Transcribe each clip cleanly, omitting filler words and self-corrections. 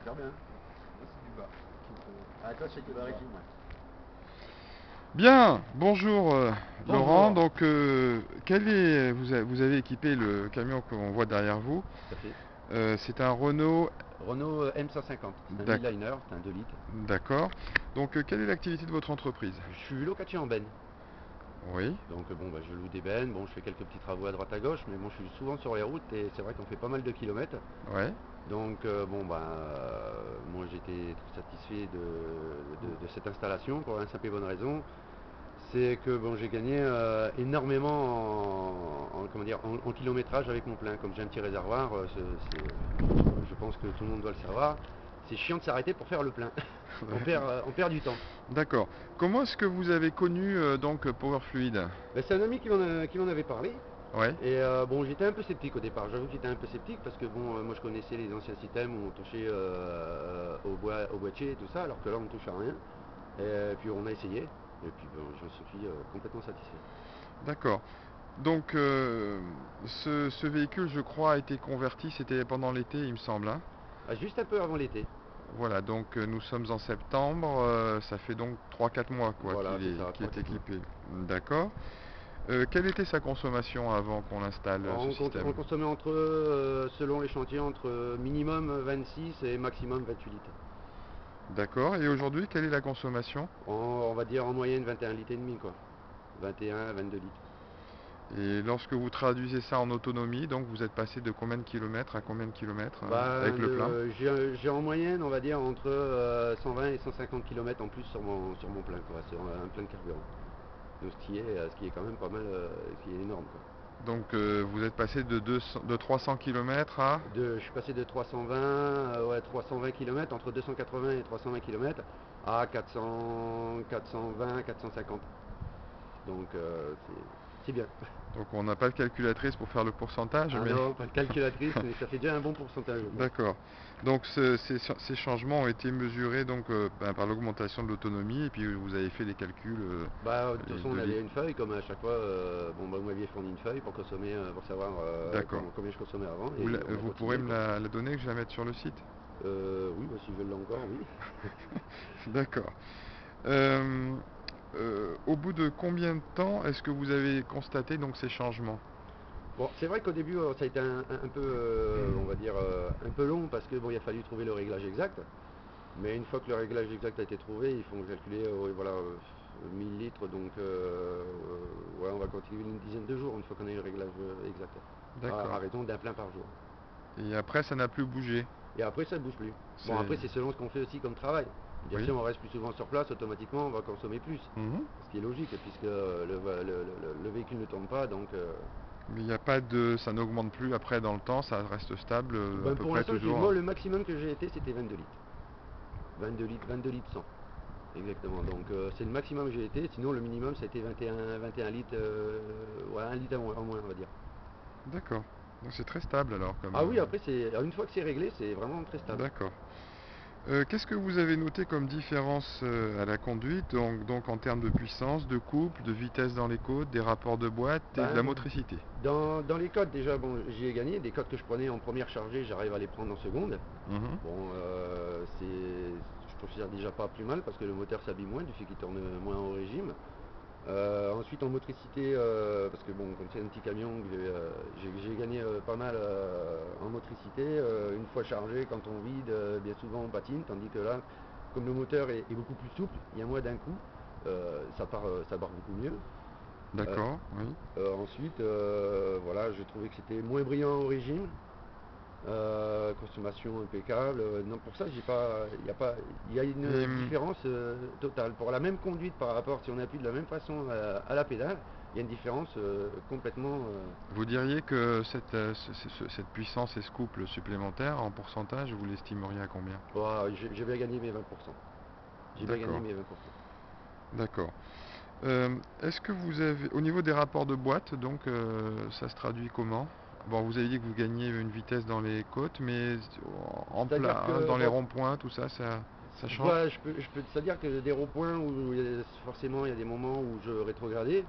super bien. Moi, c'est du bas. À la cloche, c'est que le régime, ouais. Bien, bonjour Laurent. Bonjour. Donc, vous avez équipé le camion qu'on voit derrière vous. Tout à fait. C'est un Renault. Renault M150, c'est un D'ac- midliner, c'est un 2 litres. D'accord. Donc, quelle est l'activité de votre entreprise? Je suis locatif en benne. Oui, Donc bon, bah, je loue des bennes, bon, je fais quelques petits travaux à droite à gauche, mais bon, je suis souvent sur les routes et c'est vrai qu'on fait pas mal de kilomètres. ouais. Donc bon, bah, moi j'étais très satisfait de cette installation pour une simple et bonne raison. C'est que bon, j'ai gagné énormément comment dire, en kilométrage avec mon plein. Comme j'ai un petit réservoir, je pense que tout le monde doit le savoir. C'est chiant de s'arrêter pour faire le plein. On perd du temps. D'accord. Comment est-ce que vous avez connu donc Power Fluid? Ben, c'est un ami qui m'en avait parlé. Ouais, Et bon, j'étais un peu sceptique au départ. J'avoue que j'étais un peu sceptique parce que bon, moi je connaissais les anciens systèmes où on touchait au boîtier et tout ça, alors que là on ne touche à rien. Et puis on a essayé. Et puis bon, je suis complètement satisfait. d'accord. Donc, ce véhicule, je crois, a été converti, c'était pendant l'été, il me semble, hein. Ah, juste un peu avant l'été. Voilà, donc nous sommes en septembre, ça fait donc 3 4 mois quoi Voilà, c'est ça, qu'il est 3-4 mois. équipé. D'accord. Quelle était sa consommation avant qu'on installe ce On système? consommait selon les chantiers, entre minimum 26 et maximum 28 litres. D'accord. Et aujourd'hui, quelle est la consommation? On va dire en moyenne 21 litres et demi, quoi. 21, 22 litres. Et lorsque vous traduisez ça en autonomie, donc vous êtes passé de combien de kilomètres à combien de kilomètres avec le plein? J'ai en moyenne, on va dire, entre 120 et 150 km en plus sur mon plein, quoi, sur un plein de carburant. Donc, ce qui est quand même pas mal, ce qui est énorme, quoi. Donc vous êtes passé de 300 kilomètres à... Je suis passé de 320, ouais, 320 km, entre 280 et 320 km, à 400, 420, 450. Donc c'est bien. Donc on n'a pas de calculatrice pour faire le pourcentage, Ah mais... non, pas de calculatrice, mais ça fait déjà un bon pourcentage, je pense. D'accord. Donc ces changements ont été mesurés donc par l'augmentation de l'autonomie et puis vous avez fait les calculs Bah, de toute façon, de on avait litres. une feuille, comme à chaque fois. Bon, bah, vous m'aviez fourni une feuille pour consommer, pour savoir D'accord. combien je consommais avant, et on a Vous pourrez continué, me quoi. la donner que je la mette sur le site? Oui, bah, si je l'ai encore, oui. D'accord. Euh, Au bout de combien de temps est-ce que vous avez constaté donc ces changements? Bon, c'est vrai qu'au début, ça a été un peu, on va dire, un peu long parce que bon, il a fallu trouver le réglage exact. Mais une fois que le réglage exact a été trouvé, il faut calculer, ouais, voilà, 1000 litres. Donc, ouais, on va continuer une dizaine de jours une fois qu'on a eu le réglage exact. À D'accord. raison d'un plein par jour. Et après ça n'a plus bougé. Et après, ça ne bouge plus. Bon, C'est... après, c'est selon ce qu'on fait aussi comme travail. Bien Oui. sûr, on reste plus souvent sur place, automatiquement, on va consommer plus. Mhm. Ce qui est logique, puisque le véhicule ne tourne pas. Donc, Mais il n'y a pas de... ça n'augmente plus après dans le temps, ça reste stable à ben, peu pour près l'instant, toujours. moi, le maximum que j'ai été, c'était 22 litres. 22 litres, 22 litres 100. Exactement. Donc, c'est le maximum que j'ai été. Sinon, le minimum, ça a été 21 litres, ouais, 1 litre en moins, on va dire. D'accord. Donc c'est très stable alors comme... Ah oui, après, une fois que c'est réglé, c'est vraiment très stable. D'accord. Qu'est-ce que vous avez noté comme différence à la conduite, donc en termes de puissance, de couple, de vitesse dans les côtes, des rapports de boîte et de la Ben, motricité? dans les codes, déjà, bon, j'y ai gagné. Des codes que je prenais en première chargée, j'arrive à les prendre en seconde. Mhm. Bon, je considère déjà pas plus mal parce que le moteur s'habille moins du fait qu'il tourne moins au régime. Ensuite en motricité, parce que bon, comme c'est un petit camion, j'ai gagné pas mal en motricité. Une fois chargé, quand on vide, bien souvent on patine, tandis que là, comme le moteur est beaucoup plus souple, il y a moins d'un coup, ça part beaucoup mieux. Euh, D'accord, oui. Ensuite, voilà, j'ai trouvé que c'était moins brillant au régime. Consommation impeccable. Non, pour ça, j'ai pas, il y a pas, il y a Et une différence totale. Pour la même conduite par rapport, si on appuie de la même façon à la pédale, il y a une différence complètement. vous diriez que cette puissance et ce couple supplémentaire, en pourcentage, vous l'estimeriez à combien? Oh, j'ai bien gagné mes 20%. J'ai bien gagné D'accord, mes 20%. d'accord. Est-ce que vous avez, au niveau des rapports de boîte, donc ça se traduit comment? Bon, vous avez dit que vous gagnez une vitesse dans les côtes, mais en C'est-à-dire plat, que, dans les bon, ronds-points, tout ça, ça change? voilà, c'est-à-dire que des ronds-points où forcément il y a des moments où je rétrogradais.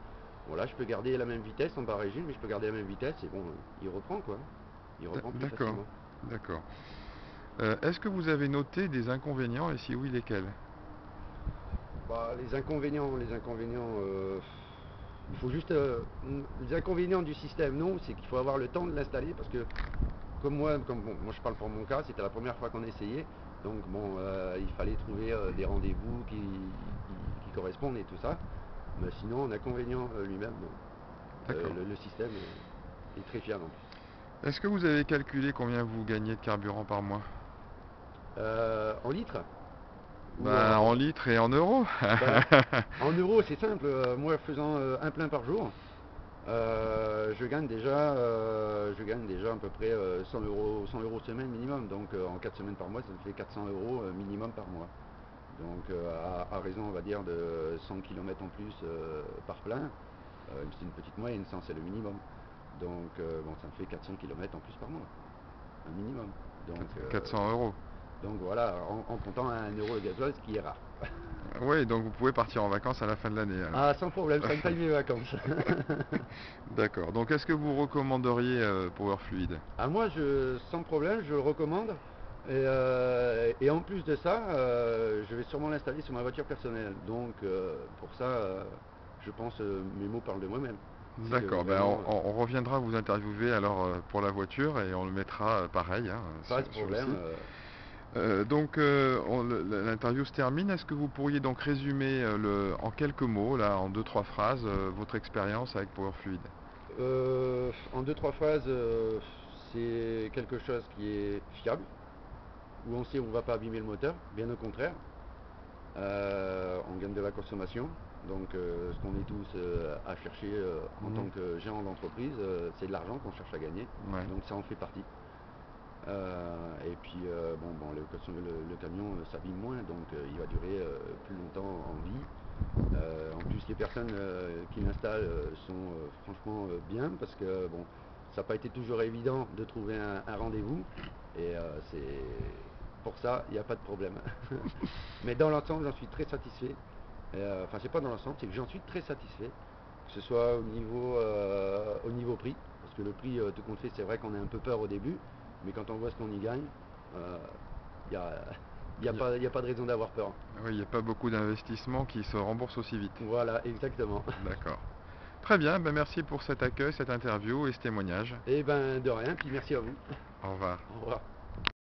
Bon, là, je peux garder la même vitesse en bas régime, mais je peux garder la même vitesse et bon, il reprend, quoi. Il reprend plus D'accord, facilement. d'accord. Est-ce que vous avez noté des inconvénients et si oui, lesquels? Bah, les inconvénients, il faut juste, les inconvénients du système, non, c'est qu'il faut avoir le temps de l'installer parce que bon, moi je parle pour mon cas, c'était la première fois qu'on essayait, donc bon, il fallait trouver des rendez-vous qui correspondent et tout ça. Mais sinon, en inconvénient lui-même, non. D'accord. Le système est très fiable en plus. Est-ce que vous avez calculé combien vous gagnez de carburant par mois? En litres ou Ben, en en, litres et en euros. bah, en euros, c'est simple. Moi, faisant un plein par jour, je gagne déjà à peu près 100 euros semaine minimum. Donc en 4 semaines par mois, ça me fait 400 euros minimum par mois. Donc à raison, on va dire, de 100 km en plus par plein. C'est une petite moyenne, 100 c'est le minimum. Donc bon, ça me fait 400 km en plus par mois, un minimum. Donc, 400 euros. donc voilà, en comptant à 1 euro le gasoil, ce qui est rare. Oui, donc vous pouvez partir en vacances à la fin de l'année alors. Ah, sans problème, ça me paye mes vacances. D'accord. Donc est-ce que vous recommanderiez Power Fluid? Ah, moi, sans problème, je le recommande. Et en plus de ça, je vais sûrement l'installer sur ma voiture personnelle. Donc, pour ça, je pense, mes mots parlent de moi-même. C'est que D'accord, ben vraiment, on reviendra vous interviewer alors pour la voiture et on le mettra pareil hein, pas de sur le problème. site. Donc l'interview se termine. Est-ce que vous pourriez donc résumer en quelques mots, là, en deux, trois phrases, votre expérience avec Power Fluid? En deux, trois phrases, c'est quelque chose qui est fiable, où on sait où on ne va pas abîmer le moteur, bien au contraire. On gagne de la consommation. Donc ce qu'on est tous à chercher en tant Mhm. que gérant d'entreprise, c'est de l'argent qu'on cherche à gagner. Ouais. Donc ça en fait partie. Et puis bon, le camion s'abîme moins, donc il va durer plus longtemps en vie. En plus, les personnes qui l'installent sont franchement bien parce que bon, ça n'a pas été toujours évident de trouver un rendez-vous. Et pour ça, il n'y a pas de problème. Mais dans l'ensemble, j'en suis très satisfait. Enfin, c'est pas dans l'ensemble, c'est que j'en suis très satisfait. Que ce soit au niveau prix, parce que le prix, tout compte fait, c'est vrai qu'on a un peu peur au début, mais quand on voit ce qu'on y gagne, il n'y a, Il y a- y a pas de raison d'avoir peur. oui, il n'y a pas beaucoup d'investissements qui se remboursent aussi vite. Voilà, exactement. D'accord. Très bien, ben merci pour cet accueil, cette interview et ce témoignage. Et ben de rien, puis merci à vous. Au revoir. Au revoir.